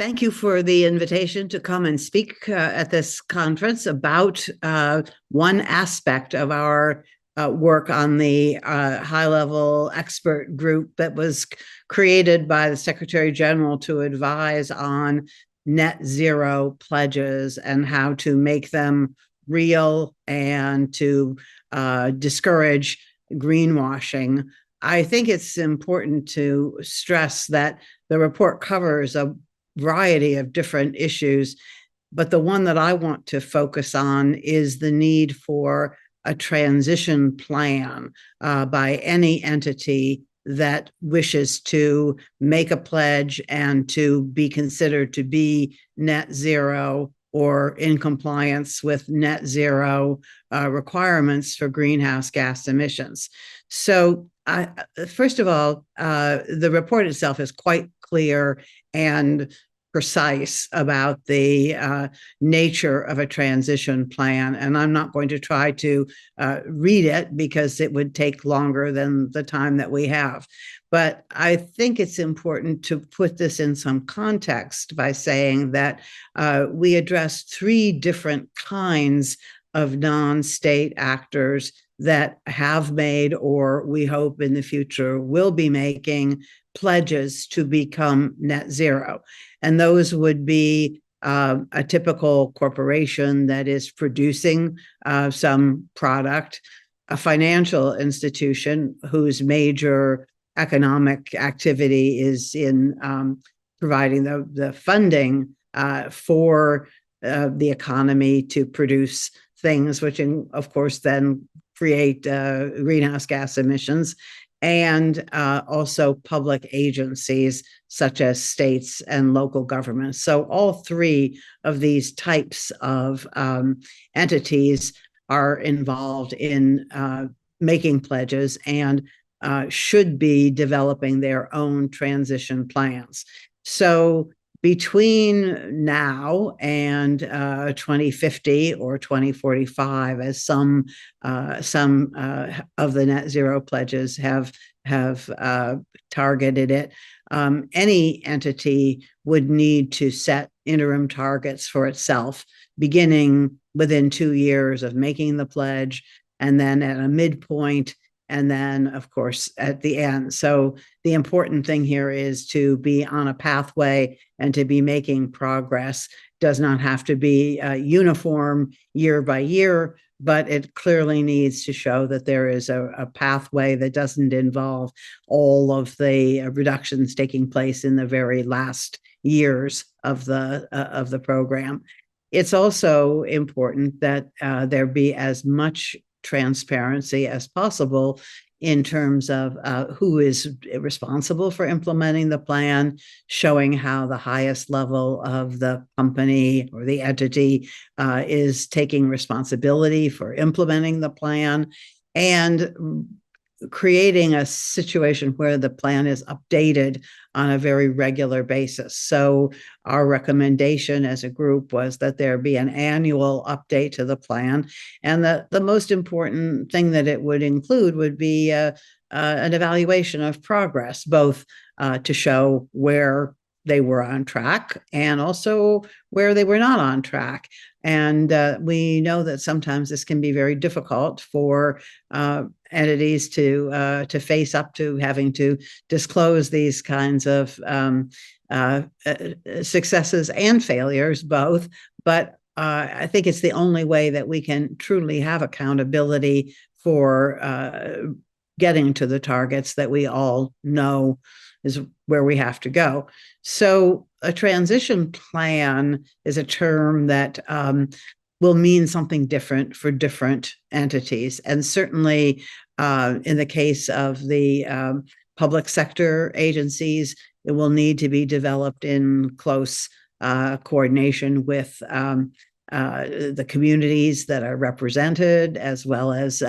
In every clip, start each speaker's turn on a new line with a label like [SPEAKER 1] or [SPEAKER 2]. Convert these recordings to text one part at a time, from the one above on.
[SPEAKER 1] Thank you for the invitation to come and speak at this conference about one aspect of our work on the high-level expert group that was created by the Secretary General to advise on net zero pledges and how to make them real and to discourage greenwashing. I think it's important to stress that the report covers a variety of different issues, but the one that I want to focus on is the need for a transition plan by any entity that wishes to make a pledge and to be considered to be net zero or in compliance with net zero requirements for greenhouse gas emissions. So first of all, the report itself is quite clear and precise about the nature of a transition plan. And I'm not going to try to read it because it would take longer than the time that we have. But I think it's important to put this in some context by saying that we address three different kinds of non-state actors that have made, or we hope in the future will be making, pledges to become net zero. And those would be a typical corporation that is producing some product, a financial institution whose major economic activity is in providing the funding for the economy to produce things, which of course then create greenhouse gas emissions, and also public agencies such as states and local governments. So all three of these types of entities are involved in making pledges and should be developing their own transition plans. So between now and 2050 or 2045, as some of the net zero pledges have targeted it, any entity would need to set interim targets for itself, beginning within 2 years of making the pledge, and then at a midpoint, and then, of course, at the end. So the important thing here is to be on a pathway and to be making progress. Does not have to be uniform year by year, but it clearly needs to show that there is a pathway that doesn't involve all of the reductions taking place in the very last years of the program. It's also important that there be as much transparency as possible in terms of who is responsible for implementing the plan, showing how the highest level of the company or the entity is taking responsibility for implementing the plan, and creating a situation where the plan is updated on a very regular basis. So our recommendation as a group was that there be an annual update to the plan, and the most important thing that it would include would be an evaluation of progress, both to show where they were on track and also where they were not on track. And we know that sometimes this can be very difficult for entities to face up to having to disclose these kinds of successes and failures, both. But I think it's the only way that we can truly have accountability for getting to the targets that we all know is where we have to go. So a transition plan is a term that will mean something different for different entities. And certainly in the case of the public sector agencies, it will need to be developed in close coordination with the communities that are represented, as well as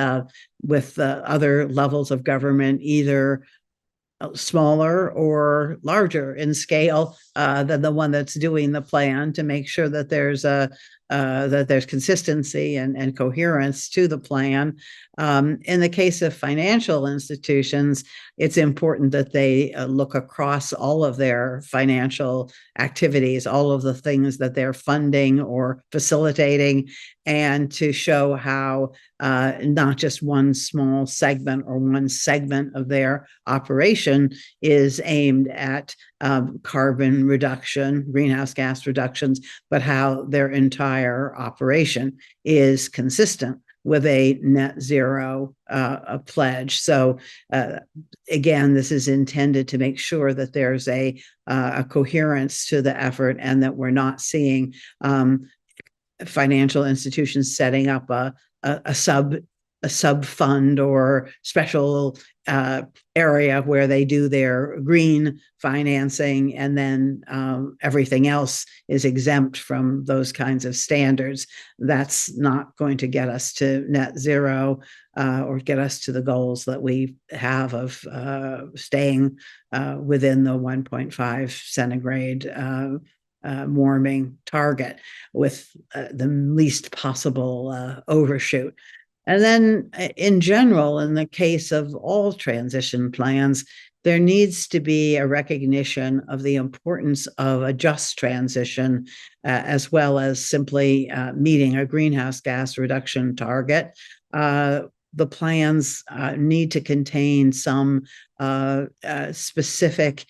[SPEAKER 1] with other levels of government, either smaller or larger in scale, than the one that's doing the plan, to make sure that there's consistency and coherence to the plan. In the case of financial institutions, it's important that they look across all of their financial activities, all of the things that they're funding or facilitating, and to show how not just one small segment or one segment of their operation is aimed at carbon reduction, greenhouse gas reductions, but how their entire operation is consistent with a net zero pledge. So again, this is intended to make sure that there's a coherence to the effort, and that we're not seeing financial institutions setting up a sub fund or special area where they do their green financing, and then everything else is exempt from those kinds of standards. That's not going to get us to net zero or get us to the goals that we have of staying within the 1.5 centigrade warming target with the least possible overshoot. And then in general, in the case of all transition plans, there needs to be a recognition of the importance of a just transition, as well as simply meeting a greenhouse gas reduction target. The plans need to contain some specific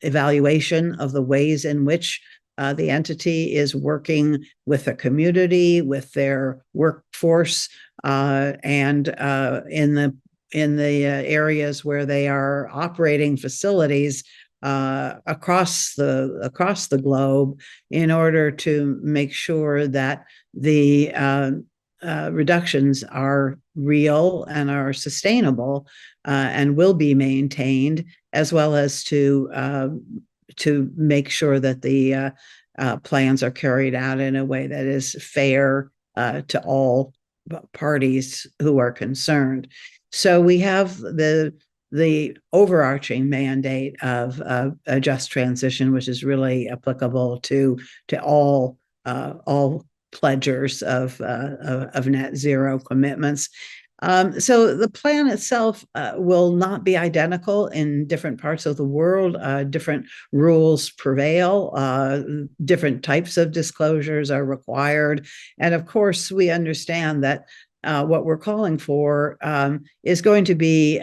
[SPEAKER 1] evaluation of the ways in which the entity is working with the community, with their workforce, and in the areas where they are operating facilities across the globe, in order to make sure that the reductions are real and are sustainable and will be maintained, as well as to make sure that the plans are carried out in a way that is fair to all parties who are concerned. So we have the overarching mandate of a just transition, which is really applicable to all pledgers of net zero commitments. So the plan itself will not be identical in different parts of the world. Different rules prevail. Different types of disclosures are required. And of course, we understand that what we're calling for is going to be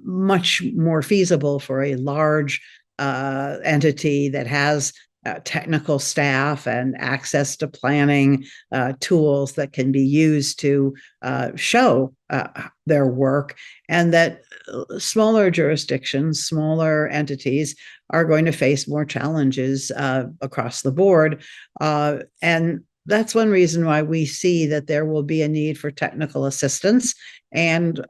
[SPEAKER 1] much more feasible for a large entity that has technical staff and access to planning tools that can be used to show their work, and that smaller jurisdictions, smaller entities are going to face more challenges across the board. And that's one reason why we see that there will be a need for technical assistance. And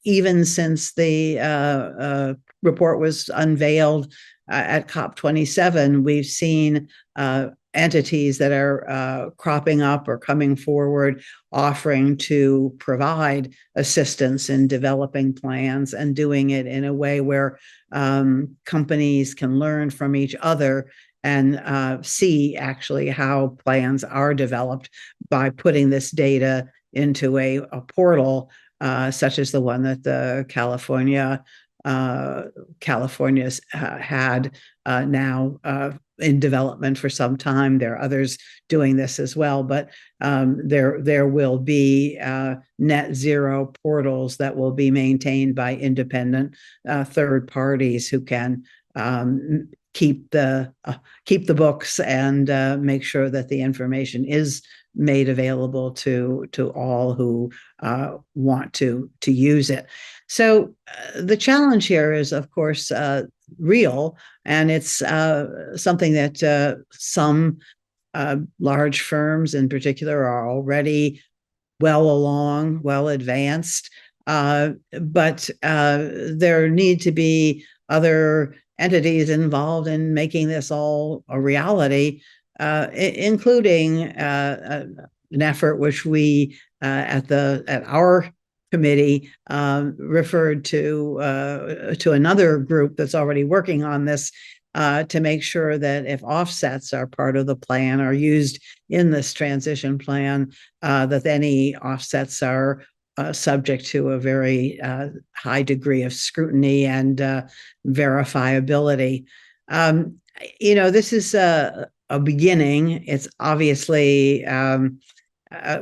[SPEAKER 1] even since the report was unveiled at COP27, we've seen entities that are cropping up or coming forward offering to provide assistance in developing plans, and doing it in a way where companies can learn from each other and see actually how plans are developed by putting this data into a portal such as the one that the California's had now in development for some time. There are others doing this as well, but there will be net zero portals that will be maintained by independent third parties who can keep the books and make sure that the information is made available to all who want to use it. So the challenge here is, of course, real, and it's something that some large firms in particular are already well along, well advanced, but there need to be other entities involved in making this all a reality, including an effort which we at our committee referred to another group that's already working on this, to make sure that if offsets are part of the plan, are used in this transition plan, that any offsets are subject to a very high degree of scrutiny and verifiability. This is a beginning. It's obviously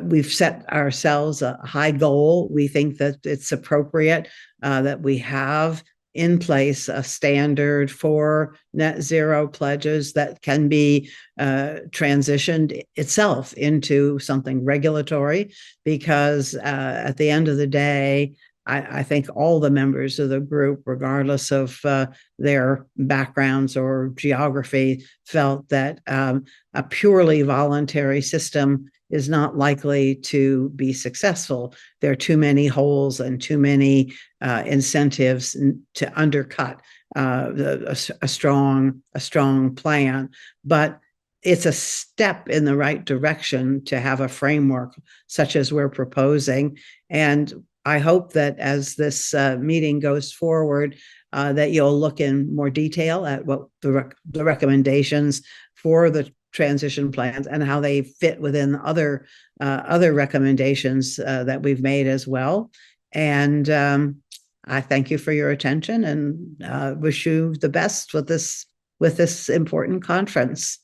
[SPEAKER 1] we've set ourselves a high goal. We think that it's appropriate that we have in place a standard for net zero pledges that can be transitioned itself into something regulatory, because at the end of the day, I think all the members of the group, regardless of their backgrounds or geography, felt that a purely voluntary system is not likely to be successful. There are too many holes and too many incentives to undercut a strong plan. But it's a step in the right direction to have a framework such as we're proposing. And I hope that as this meeting goes forward, that you'll look in more detail at what the recommendations for the transition plans and how they fit within other recommendations that we've made as well. And I thank you for your attention and wish you the best with this important conference.